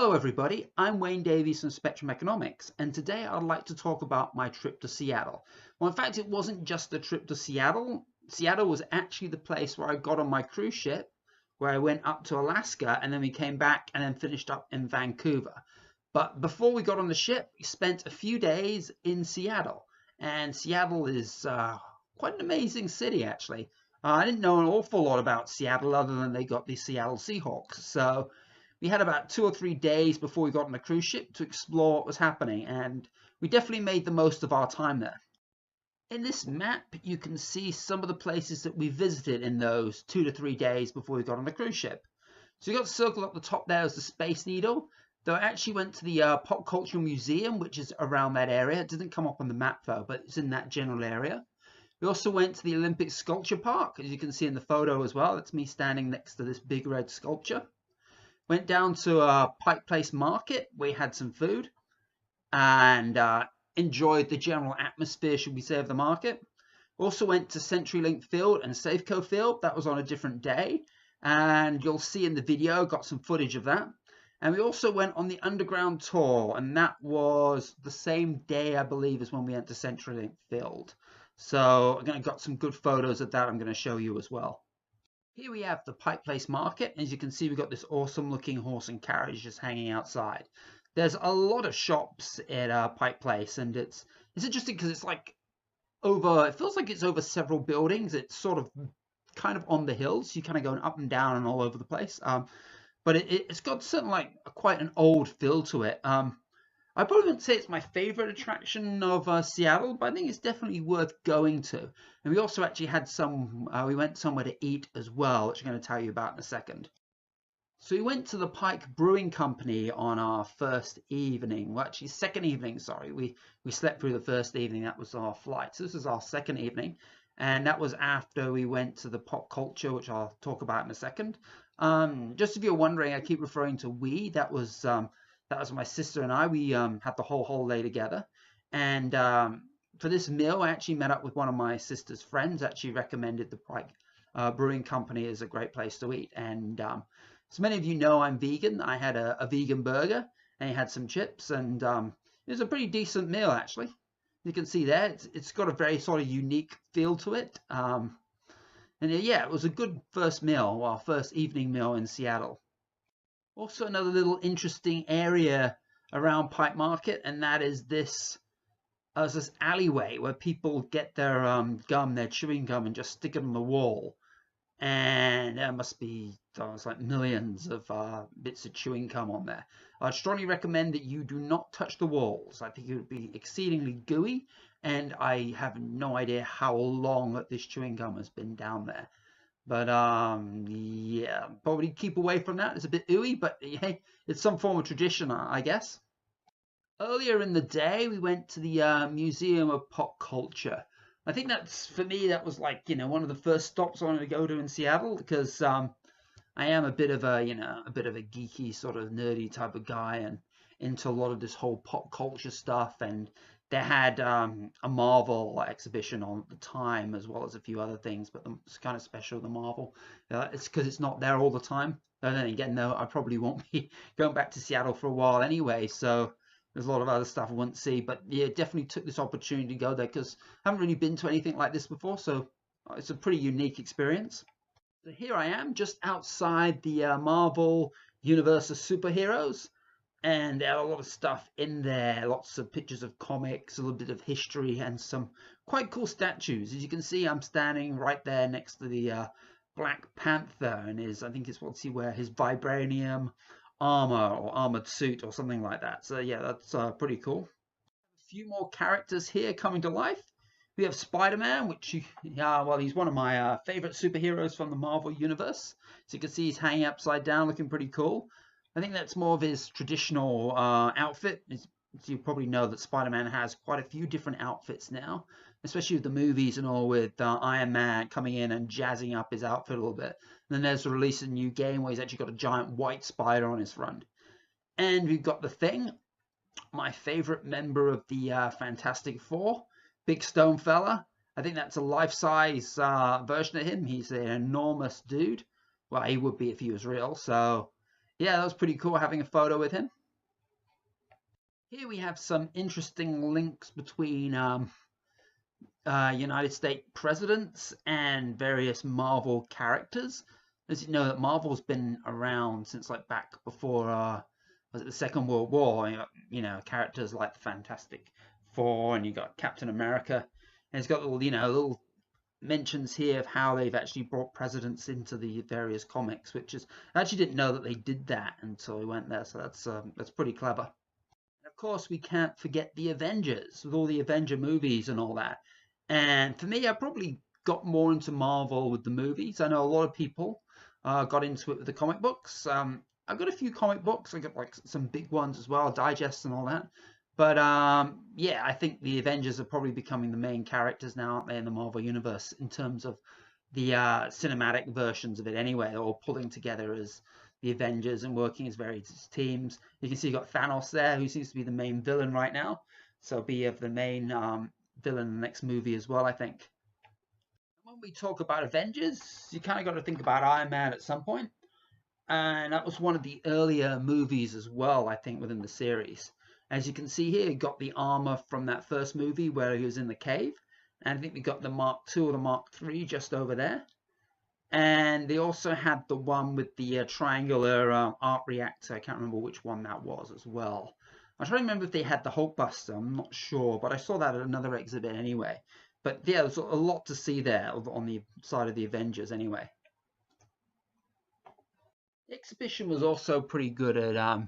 Hello everybody, I'm Wayne Davies from Spectrum Economics, and today I'd like to talk about my trip to Seattle. Well, in fact, it wasn't just a trip to Seattle. Seattle was actually the place where I got on my cruise ship, where I went up to Alaska, and then we came back and then finished up in Vancouver. But before we got on the ship, we spent a few days in Seattle, and Seattle is quite an amazing city, actually. I didn't know an awful lot about Seattle other than they got the Seattle Seahawks, so we had about 2 or 3 days before we got on the cruise ship to explore what was happening, and we definitely made the most of our time there. In this map, you can see some of the places that we visited in those 2 to 3 days before we got on the cruise ship. So you got circled up the top there as the Space Needle. Though I actually went to the Pop Cultural Museum, which is around that area. It doesn't come up on the map though, but it's in that general area. We also went to the Olympic Sculpture Park, as you can see in the photo as well. That's me standing next to this big red sculpture. Went down to Pike Place Market. We had some food and enjoyed the general atmosphere, should we say, of the market. Also went to CenturyLink Field and Safeco Field. That was on a different day, and you'll see in the video, got some footage of that. And we also went on the underground tour, and that was the same day, I believe, as when we went to CenturyLink Field. So again, I got some good photos of that I'm going to show you as well. Here we have the Pike Place Market. As you can see, we've got this awesome looking horse and carriage just hanging outside. There's a lot of shops at Pike Place, and it's interesting because it's like it feels like it's over several buildings. It's sort of kind of on the hills. You're kind of going up and down and all over the place. But it's got certainly like quite an old feel to it. I probably wouldn't say it's my favorite attraction of Seattle, but I think it's definitely worth going to. And we also actually had we went somewhere to eat as well, which I'm going to tell you about in a second. So we went to the Pike Brewing Company on our first evening. Well, actually, second evening, sorry. We slept through the first evening. That was our flight. So this is our second evening. And that was after we went to the pop culture, which I'll talk about in a second. Just if you're wondering, I keep referring to we. That was my sister and I. We had the whole holiday together. And for this meal, I actually met up with one of my sister's friends. Actually recommended the Pike Brewing Company as a great place to eat. And as many of you know, I'm vegan. I had a vegan burger, and I had some chips, and it was a pretty decent meal, actually. You can see there, it's got a very sort of unique feel to it. And yeah, it was a good first meal, well, first evening meal in Seattle. Also, another little interesting area around Pike Market, and that is this alleyway where people get their their chewing gum, and just stick it on the wall. And there must be like millions of bits of chewing gum on there. I'd strongly recommend that you do not touch the walls. I think it would be exceedingly gooey, and I have no idea how long this chewing gum has been down there. But yeah, probably keep away from that. It's a bit ooey, but hey, it's some form of tradition, I guess. Earlier in the day, we went to the Museum of Pop Culture. I think that's, for me, that was like, one of the first stops I wanted to go to in Seattle, because I am a bit of a, a bit of a geeky sort of nerdy type of guy, and into a lot of this whole pop culture stuff. And they had a Marvel exhibition on at the time, as well as a few other things, but it's kind of special, the Marvel. It's because it's not there all the time. And then again, though, I probably won't be going back to Seattle for a while anyway, so there's a lot of other stuff I wouldn't see. But yeah, definitely took this opportunity to go there, because I haven't really been to anything like this before, so it's a pretty unique experience. So here I am, just outside the Marvel Universe of Superheroes, and there are a lot of stuff in there, lots of pictures of comics, a little bit of history, and some quite cool statues. As you can see, I'm standing right there next to the Black Panther, and I think it's what's he wear, his vibranium armor or armored suit or something like that. So yeah, that's pretty cool. A few more characters here coming to life. We have Spider-Man, which, well, he's one of my favorite superheroes from the Marvel Universe. So you can see he's hanging upside down, looking pretty cool. I think that's more of his traditional outfit. As you probably know, that Spider-Man has quite a few different outfits now, especially with the movies and all, with Iron Man coming in and jazzing up his outfit a little bit. And then there's the release of a new game where he's actually got a giant white spider on his front. And we've got the Thing, my favorite member of the Fantastic Four, big stone fella. I think that's a life-size version of him. He's an enormous dude. Well, he would be if he was real. So yeah, that was pretty cool having a photo with him. Here we have some interesting links between United States presidents and various Marvel characters. As you know, that Marvel's been around since like back before was it the Second World War? You know, characters like the Fantastic Four, and you got Captain America, and it's got little, little mentions here of how they've actually brought presidents into the various comics, which is I actually didn't know that they did that until we went there, so that's pretty clever. Of course, we can't forget the Avengers with all the Avenger movies and all that. And for me, I probably got more into Marvel with the movies. I know a lot of people got into it with the comic books. I've got a few comic books. I got like some big ones as well, digests and all that. But yeah, I think the Avengers are probably becoming the main characters now, aren't they, in the Marvel universe in terms of the cinematic versions of it anyway. They're all pulling together as the Avengers and working as various teams. You can see you've got Thanos there, who seems to be the main villain right now. So be of the main villain in the next movie as well, I think. When we talk about Avengers, you kind of got to think about Iron Man at some point. And that was one of the earlier movies as well, I think, within the series. As you can see here, you got the armor from that first movie where he was in the cave. And I think we got the Mark II or the Mark III just over there. And they also had the one with the triangular arc reactor. I can't remember which one that was as well. I'm trying to remember if they had the Hulkbuster. I'm not sure, but I saw that at another exhibit anyway. But yeah, there's a lot to see there on the side of the Avengers anyway. The exhibition was also pretty good at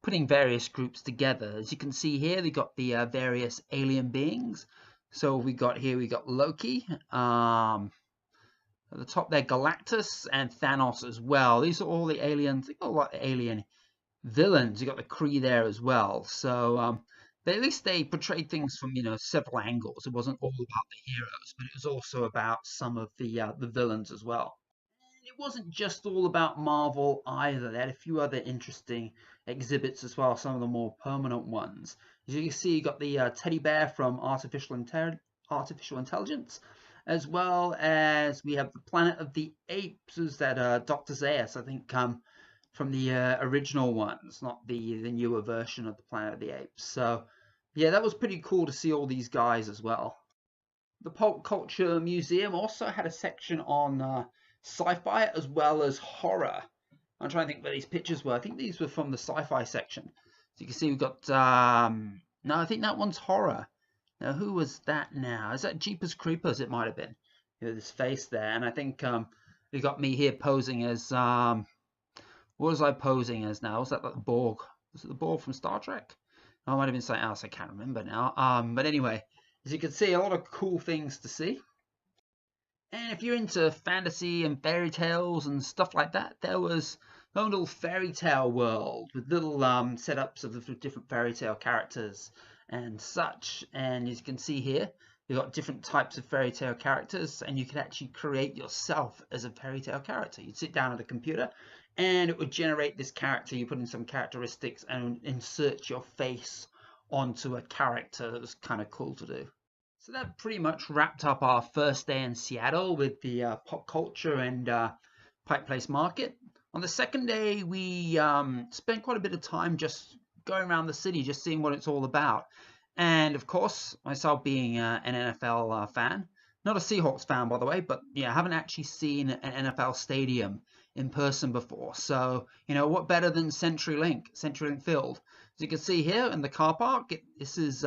putting various groups together. As you can see here, they got the various alien beings. So we got Loki. At the top there, Galactus and Thanos as well. These are all the aliens. They got a lot of alien villains. You got the Kree there as well. So at least they portrayed things from several angles. It wasn't all about the heroes, but it was also about some of the villains as well. And it wasn't just all about Marvel either. They had a few other interesting exhibits as well. Some of the more permanent ones. As you can see, you got the teddy bear from Artificial Intelligence, as well as we have the Planet of the Apes. Is that Dr. Zaius, I think, from the original ones, not the newer version of the Planet of the Apes. So yeah, that was pretty cool to see all these guys as well. The Pulp Culture Museum also had a section on sci-fi as well as horror. I'm trying to think where these pictures were. I think these were from the sci-fi section. So you can see we've got no, I think that one's horror. Now, who was that now? Is that Jeepers Creepers? It might have been. This face there. And I think they got me here posing as, what was I posing as now? Was that like the Borg? Was it the Borg from Star Trek? Oh, it might have been something else. I can't remember now. But anyway, as you can see, a lot of cool things to see. And if you're into fantasy and fairy tales and stuff like that, there was a little fairy tale world with little setups of the different fairy tale characters and such. And as you can see here, you've got different types of fairy tale characters, and you can actually create yourself as a fairy tale character. You'd sit down at a computer and it would generate this character. You put in some characteristics and insert your face onto a character. That was kind of cool to do. So that pretty much wrapped up our first day in Seattle with the pop culture and Pike Place Market. On the second day, we spent quite a bit of time just going around the city, just seeing what it's all about. And of course, myself being an NFL fan, not a Seahawks fan, by the way, but yeah, I haven't actually seen an NFL stadium in person before. So, what better than CenturyLink Field? As you can see here in the car park, this is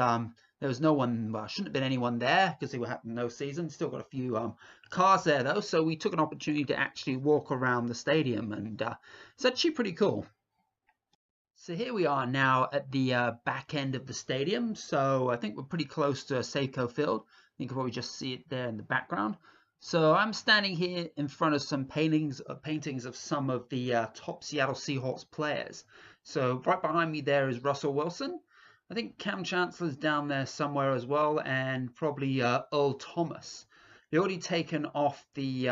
there was no one, well, shouldn't have been anyone there because they were having no season. Still got a few cars there though, so we took an opportunity to actually walk around the stadium, and it's actually pretty cool. So here we are now at the back end of the stadium. So I think we're pretty close to Safeco Field. You can probably just see it there in the background. So I'm standing here in front of some paintings of some of the top Seattle Seahawks players. So right behind me there is Russell Wilson. I think Cam Chancellor's down there somewhere as well, and probably Earl Thomas. They already taken off the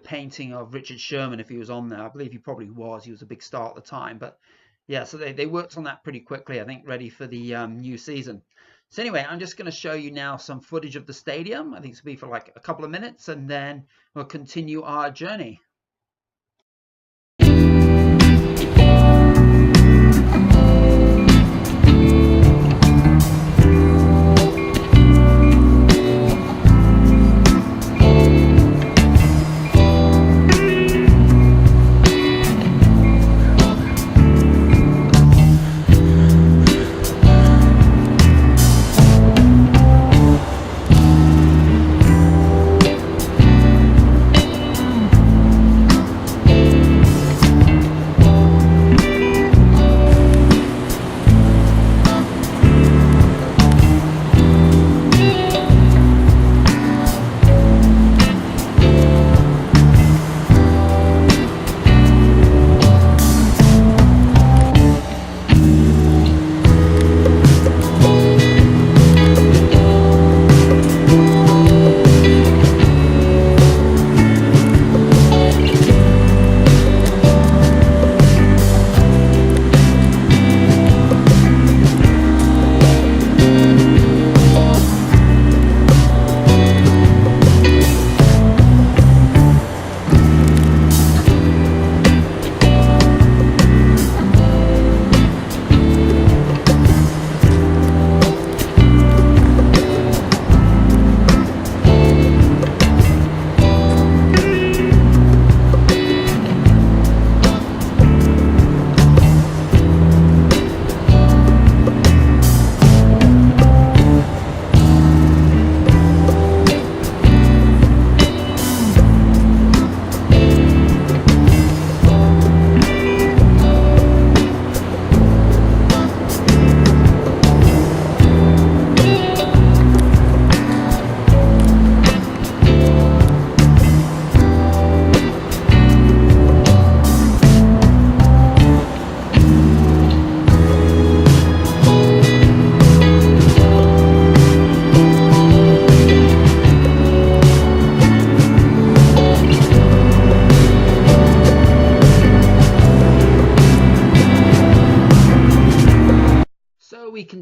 painting of Richard Sherman if he was on there. I believe he probably was. He was a big star at the time, but yeah, so they worked on that pretty quickly, I think, ready for the new season. So anyway, I'm just going to show you now some footage of the stadium. I think it's going to be for like a couple of minutes, and then we'll continue our journey.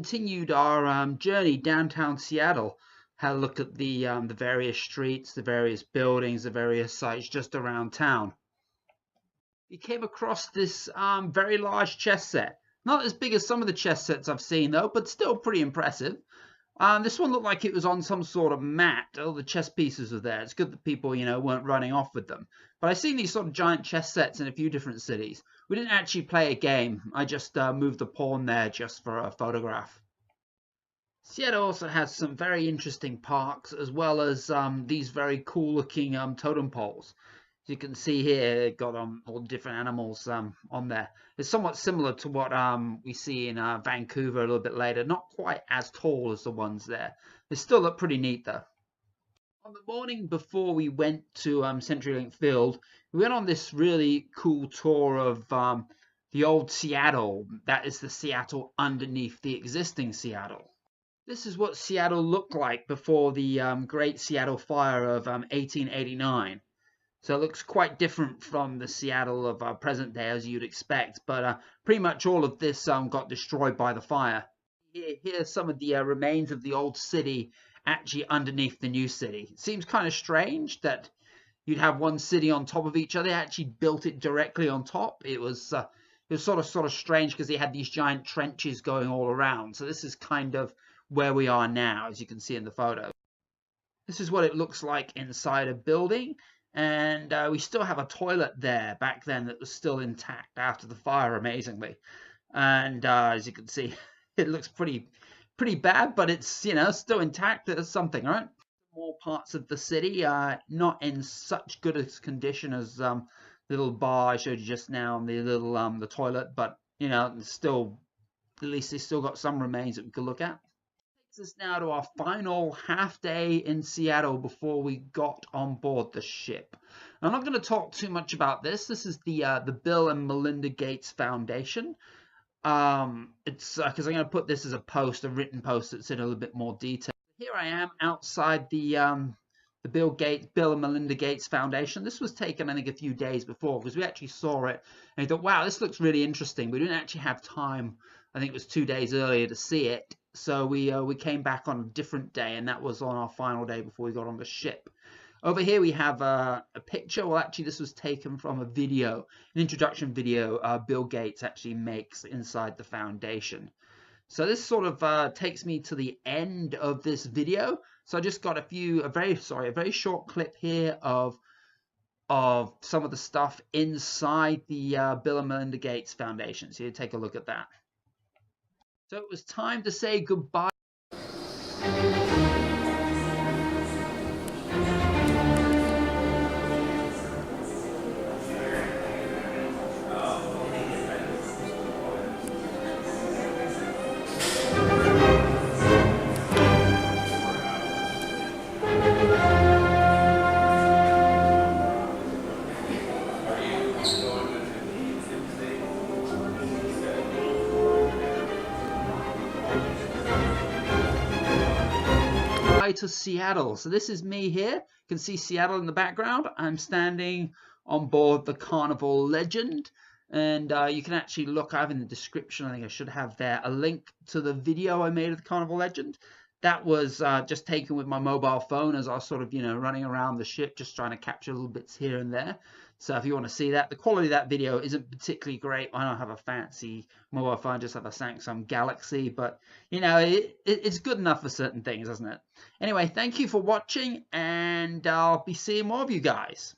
continued our journey downtown Seattle. Had a look at the various streets, the various buildings, the various sites just around town. We came across this very large chess set. Not as big as some of the chess sets I've seen though, but still pretty impressive. This one looked like it was on some sort of mat. All the chess pieces were there. It's good that people, weren't running off with them. But I've seen these sort of giant chess sets in a few different cities. We didn't actually play a game. I just moved the pawn there just for a photograph. Seattle also has some very interesting parks, as well as these very cool looking totem poles. As you can see here, they've got all different animals on there. It's somewhat similar to what we see in Vancouver a little bit later. Not quite as tall as the ones there. They still look pretty neat though. On the morning before we went to CenturyLink Field, we went on this really cool tour of the old Seattle. That is the Seattle underneath the existing Seattle. This is what Seattle looked like before the Great Seattle Fire of 1889. So it looks quite different from the Seattle of our present day, as you'd expect. But pretty much all of this got destroyed by the fire. Here's some of the remains of the old city actually underneath the new city. It seems kind of strange that you'd have one city on top of each other. They actually built it directly on top. It was sort of strange because they had these giant trenches going all around. So this is kind of where we are now, as you can see in the photo. This is what it looks like inside a building. And we still have a toilet there back then that was still intact after the fire, amazingly. And as you can see, it looks pretty bad, but it's still intact. It's something, right? More parts of the city not in such good a condition as the little bar I showed you just now, and the little the toilet, but still, at least they still got some remains that we could look at. Takes us now to our final half day in Seattle before we got on board the ship. I'm not going to talk too much about this. This is the Bill and Melinda Gates Foundation. It's because I'm going to put this as a post, a written post that's in a little bit more detail. Here I am outside the Bill and Melinda Gates Foundation. This was taken, I think, a few days before because we actually saw it and I thought, wow, this looks really interesting. We didn't actually have time. I think it was 2 days earlier to see it. So we came back on a different day, and that was on our final day before we got on the ship. Over here we have a picture. Well, actually, this was taken from a video, an introduction video Bill Gates actually makes inside the foundation. So this sort of takes me to the end of this video. So I just got a very short clip here of some of the stuff inside the Bill and Melinda Gates Foundation. So you take a look at that. So it was time to say goodbye. To Seattle. So this is me here. You can see Seattle in the background. I'm standing on board the Carnival Legend, and you can actually look. I have in the description, I think I should have there, a link to the video I made of the Carnival Legend. That was just taken with my mobile phone as I was sort of running around the ship, just trying to capture little bits here and there. So if you want to see that, the quality of that video isn't particularly great. I don't have a fancy mobile phone, I just have a Samsung Galaxy, but it's good enough for certain things, isn't it? Anyway, thank you for watching, and I'll be seeing more of you guys.